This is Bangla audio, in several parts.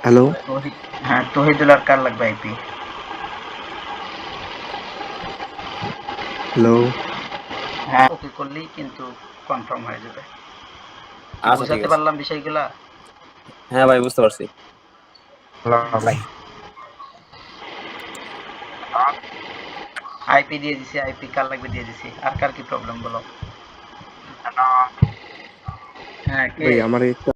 হ্যালো, হ্যাঁ, তহিদুল আর কার লাগবে আইপি? হ্যালো। হ্যাঁ, ওকে করলেই কিন্তু কনফার্ম হয়ে যাবে। কি আচ্ছা ঠিক বুঝাতে আছে। পারলাম বিষয়গুলা? হ্যাঁ ভাই, বুঝতে পারছি। হ্যালো ভাই। আইপি দিয়ে দিছি, আইপি কার লাগবে দিয়ে দিছি। আর কার কি প্রবলেম বলো? হ্যাঁ, কে? ভাই আমার একটা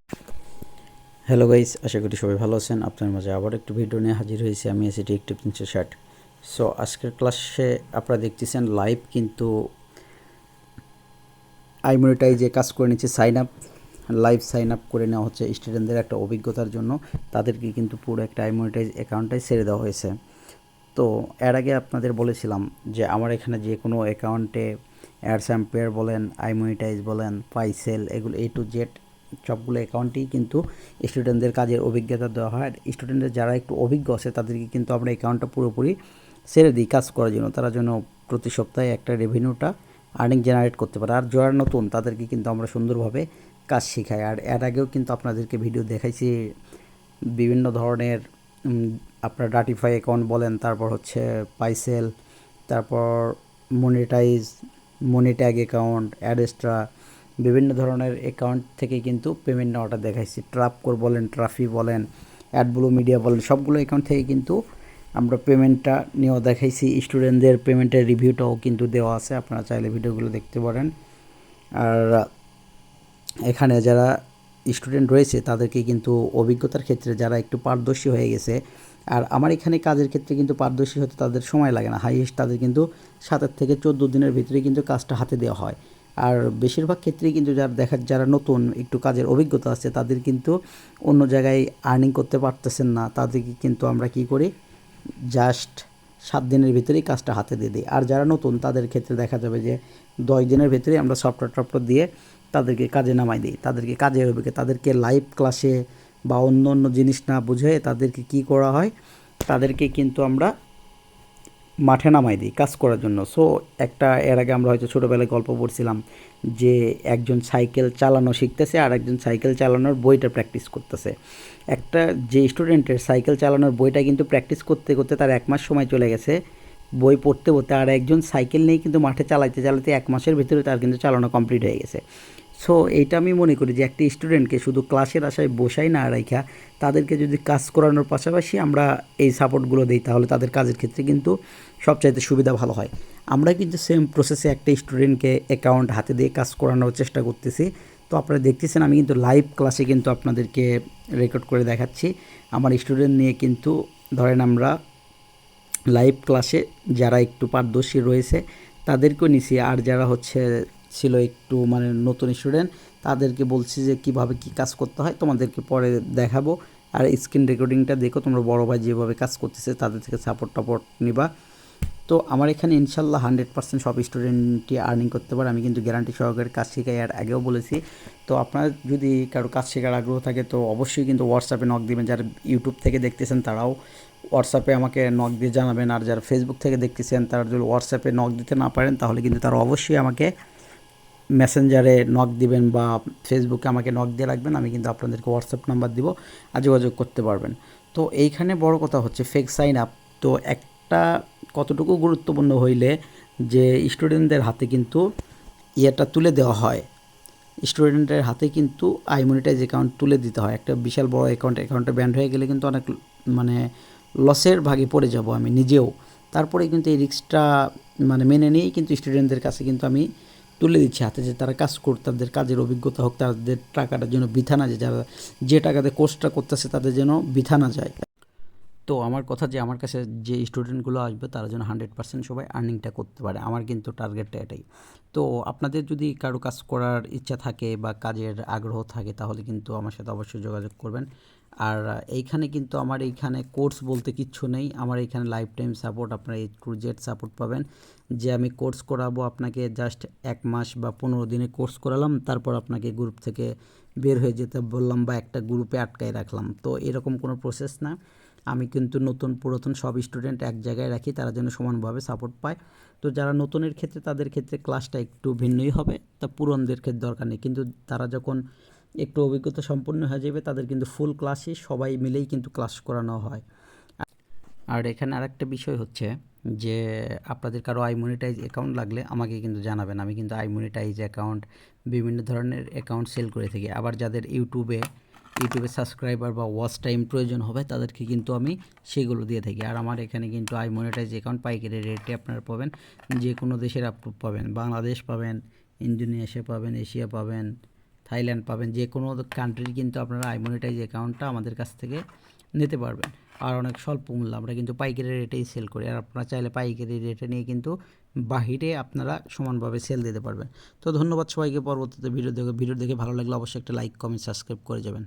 হ্যালো গাইস, আশা করি সবাই ভালো আছেন। আপনার মাঝে আবার একটু ভিডিও নিয়ে হাজির হয়েছি আমি, আছি টিকটক 360। সো আজকের ক্লাসে আপনারা দেখতেছেন লাইভ কিন্তু আইমনিটাইজে কাজ করে নিচ্ছে লাইভ সাইন আপ করে নেওয়া হচ্ছে স্টুডেন্টদের একটা অভিজ্ঞতার জন্য। তাদেরকে কিন্তু পুরো একটা আইমনিটাইজ অ্যাকাউন্টটাই ছেড়ে দেওয়া হয়েছে। তো এর আগে আপনাদের বলেছিলাম যে আমার এখানে যে কোনো অ্যাকাউন্টে অ্যাডস অ্যাম্পেয়ার বলেন, আইমনিটাইজ বলেন, পাইসেল, এগুলো এ টু জেড সবগুলো অ্যাকাউন্টেই কিন্তু স্টুডেন্টদের কাজের অভিজ্ঞতা দেওয়া হয়। আর স্টুডেন্টদের যারা একটু অভিজ্ঞ আছে তাদেরকে কিন্তু আমরা অ্যাকাউন্টটা পুরোপুরি ছেড়ে দিই কাজ করার জন্য, তারা যেন প্রতি সপ্তাহে একটা রেভিনিউটা আর্নিং জেনারেট করতে পারে। আর যারা নতুন তাদেরকে কিন্তু আমরা সুন্দরভাবে কাজ শেখাই। আর এর আগেও কিন্তু আপনাদেরকে ভিডিও দেখাইছি বিভিন্ন ধরনের আপনার ডাটিফাই অ্যাকাউন্ট বলেন, তারপর হচ্ছে পাইসেল, তারপর মনিটাইজ, মনিট্যাগ অ্যাকাউন্ট, অ্যাডেস্ট্রা, বিভিন্ন ধরনের অ্যাকাউন্ট থেকে কিন্তু পেমেন্ট নেওয়াটা দেখাইছি। ট্রাপকোর বলেন, ট্রাফি বলেন, অ্যাডব্লু মিডিয়া বলেন, সবগুলো অ্যাকাউন্ট থেকে কিন্তু আমরা পেমেন্টটা নেওয়া দেখাইছি। স্টুডেন্টদের পেমেন্টের রিভিউটাও কিন্তু দেওয়া আছে, আপনারা চাইলে ভিডিওগুলো দেখতে পারেন। আর এখানে যারা স্টুডেন্ট রয়েছে তাদেরকে কিন্তু অভিজ্ঞতার ক্ষেত্রে যারা একটু পারদর্শী হয়ে গেছে, আর আমার এখানে কাজের ক্ষেত্রে কিন্তু পারদর্শী হতে তাদের সময় লাগে না, হাইয়েস্ট তাদের কিন্তু 7 থেকে 14 দিনের ভিতরে কিন্তু কাজটা হাতে দেওয়া হয়। আর বেশিরভাগ ক্ষেত্রেই কিন্তু যারা নতুন একটু কাজের অভিজ্ঞতা আছে তাদের কিন্তু অন্য জায়গায় আর্নিং করতে পারতেছেন না, তাদেরকে কিন্তু আমরা কি করি, জাস্ট 7 দিনের ভিতরেই কাজটা হাতে দিয়ে দিই। আর যারা নতুন তাদের ক্ষেত্রে দেখা যাবে যে 10 দিনের ভিতরেই আমরা সফটওয়্যার দিয়ে তাদেরকে কাজে নামাই দিই। তাদেরকে কাজে হবে কি, তাদেরকে লাইভ ক্লাসে বা অন্য অন্য জিনিস না বুঝে তাদেরকে কি করা হয়, তাদেরকে কিন্তু আমরা মাঠে নামাই দিই কাজ করার জন্য। সো একটা এর আগে আমরা হয়তো ছোটোবেলায় গল্প পড়ছিলাম যে একজন সাইকেল চালানো শিখতেছে আর একজন সাইকেল চালানোর বইটা প্র্যাকটিস করতেছে। একটা যে স্টুডেন্টের সাইকেল চালানোর বইটা কিন্তু প্র্যাকটিস করতে করতে তার 1 মাস সময় চলে গেছে বই পড়তে পড়তে, আর একজন সাইকেল নিয়ে কিন্তু মাঠে চালাতে চালাতে 1 মাসের ভিতরে তার কিন্তু চালানো কমপ্লিট হয়ে গেছে। সো এইটা আমি মনে করি যে একটা স্টুডেন্টকে শুধু ক্লাসের আশায় বসাই না রাইখা তাদেরকে যদি কাজ করানোর পাশাপাশি আমরা এই সাপোর্টগুলো দিই তাহলে তাদের কাজের ক্ষেত্রে কিন্তু সবচাইতে সুবিধা ভালো হয়। আমরা কিন্তু সেম প্রসেসে একটা স্টুডেন্টকে অ্যাকাউন্ট হাতে দিয়ে কাজ করানোর চেষ্টা করতেছি। তো আপনারা দেখতেছেন আমি কিন্তু লাইভ ক্লাসে কিন্তু আপনাদেরকে রেকর্ড করে দেখাচ্ছি। আমার স্টুডেন্ট নিয়ে কিন্তু ধরেন আমরা লাইভ ক্লাসে যারা একটু পারদর্শী রয়েছে তাদেরকেও নিছি, আর যারা হচ্ছে ছিল একটু মানে নতুন স্টুডেন্ট তাদেরকে বলছি যে কিভাবে কি কাজ করতে হয় তোমাদেরকে পরে দেখাবো। আর স্ক্রিন রেকর্ডিংটা দেখো, তোমরা বড় ভাই যেভাবে কাজ করতেছে তাদের থেকে সাপোর্ট নিবা। তো আমার এখানে ইনশাল্লাহ 100% সব স্টুডেন্টই আর্নিং করতে পারে, আমি কিন্তু গ্যারান্টি সহকারে কাজ শেখাই, আর আগেও বলেছি। তো আপনার যদি কারো কাজ শেখার আগ্রহ থাকে তো অবশ্যই কিন্তু হোয়াটসঅ্যাপে নক দিবেন। যারা ইউটিউব থেকে দেখতেছেন তারাও হোয়াটসঅ্যাপে আমাকে নক দিয়ে জানাবেন, আর যারা ফেসবুক থেকে দেখতেছেন তারা যদি হোয়াটসঅ্যাপে নক দিতে না পারেন তাহলে কিন্তু তারা অবশ্যই আমাকে মেসেঞ্জারে নক দিবেন বা ফেসবুকে আমাকে নক দিয়ে রাখবেন, আমি কিন্তু আপনাদেরকে হোয়াটসঅ্যাপ নাম্বার দিব আর যোগাযোগ করতে পারবেন। তো এইখানে বড় কথা হচ্ছে ফেক সাইন আপ। তো একটা কতটুকু গুরুত্বপূর্ণ হইলে যে স্টুডেন্টদের হাতে কিন্তু ইয়েটা তুলে দেওয়া হয়, স্টুডেন্টের হাতে কিন্তু আইমনিটাইজ অ্যাকাউন্ট তুলে দিতে হয়। একটা বিশাল বড় অ্যাকাউন্টে ব্যান্ড হয়ে গেলে কিন্তু অনেক মানে লসের ভাগে পড়ে যাব আমি নিজেও। তারপরে কিন্তু এই রিস্কটা মানে মেনে নিয়েই কিন্তু স্টুডেন্টদের কাছে কিন্তু আমি তুলে দিচ্ছি হাতে, যে তারা কাজ করতে তাদের কাজের অভিজ্ঞতা হোক, তাদের টাকাটা যেন বৃথা না যায়, যারা যে টাকাতে কোর্সটা করতেছে তাদের যেন বৃথা না যায়। তো আমার কথা যে আমার কাছে যে স্টুডেন্টগুলো আসবে তারা যেন 100% সবাই আর্নিংটা করতে পারে, আমার কিন্তু টার্গেটটা এটাই। তো আপনাদের যদি কারো কাজ করার ইচ্ছা থাকে বা কাজের আগ্রহ থাকে তাহলে কিন্তু আমার সাথে অবশ্যই যোগাযোগ করবেন। আর এইখানে কিন্তু আমার এইখানে কোর্স বলতে কিচ্ছু নেই, আমার এইখানে লাইফ টাইম সাপোর্ট, আপনারা A to Z সাপোর্ট পাবেন। যে আমি কোর্স করাবো আপনাকে জাস্ট 1 মাস বা 15 দিনে কোর্স করালাম, তারপর আপনাকে গ্রুপ থেকে বের হয়ে যেতে বললাম বা একটা গ্রুপে আটকায় রাখলাম, তো এরকম কোনো প্রসেস না। আমি কিন্তু নতুন পুরাতন সব স্টুডেন্ট এক জায়গায় রাখি, তারা যেন সমানভাবে সাপোর্ট পায়। তো যারা নতুনের ক্ষেত্রে তাদের ক্ষেত্রে ক্লাসটা একটু ভিন্নই হবে, তা পুরনদের ক্ষেত্রে দরকার নেই। কিন্তু তারা যখন একটু অভিজ্ঞতা সম্পন্ন হয়ে যাবে তাদের কিন্তু ফুল ক্লাসে সবাই মিলেই কিন্তু ক্লাস করানো হয়। আর এখানে আরেকটা বিষয় হচ্ছে যে আপনাদের কারো আইমনিটাইজ অ্যাকাউন্ট লাগলে আমাকে কিন্তু জানাবেন। আমি কিন্তু আইমনিটাইজ অ্যাকাউন্ট বিভিন্ন ধরনের অ্যাকাউন্ট সেল করে থাকি। আবার যাদের ইউটিউবে সাবস্ক্রাইবার বা ওয়াচ টাইম প্রয়োজন হবে তাদেরকে কিন্তু আমি সেগুলো দিয়ে থাকি। আর আমার এখানে কিন্তু আইমনিটাইজ অ্যাকাউন্ট পাইকারি রেটে আপনারা পাবেন, যে কোনো দেশের পাবেন, বাংলাদেশ পাবেন, ইন্দোনেশিয়া পাবেন, এশিয়া পাবেন, থাইল্যান্ড পাবেন, যে কোনো কান্ট্রির কিন্তু আপনারা আইমনিটাইজ অ্যাকাউন্টটা আমাদের কাছ থেকে নিতে পারবেন। আর অনেক স্বল্প মূল্য আমরা কিন্তু পাইকারি রেটেই সেল করি। আর আপনারা চাইলে পাইকারি রেটে নিয়ে কিন্তু বাহিরে আপনারা সমানভাবে সেল দিতে পারবেন। তো ধন্যবাদ সবাইকে। পরবর্তীতে ভিডিও দেখে ভালো লাগলে অবশ্যই একটা লাইক, কমেন্ট, সাবস্ক্রাইব করে যাবেন।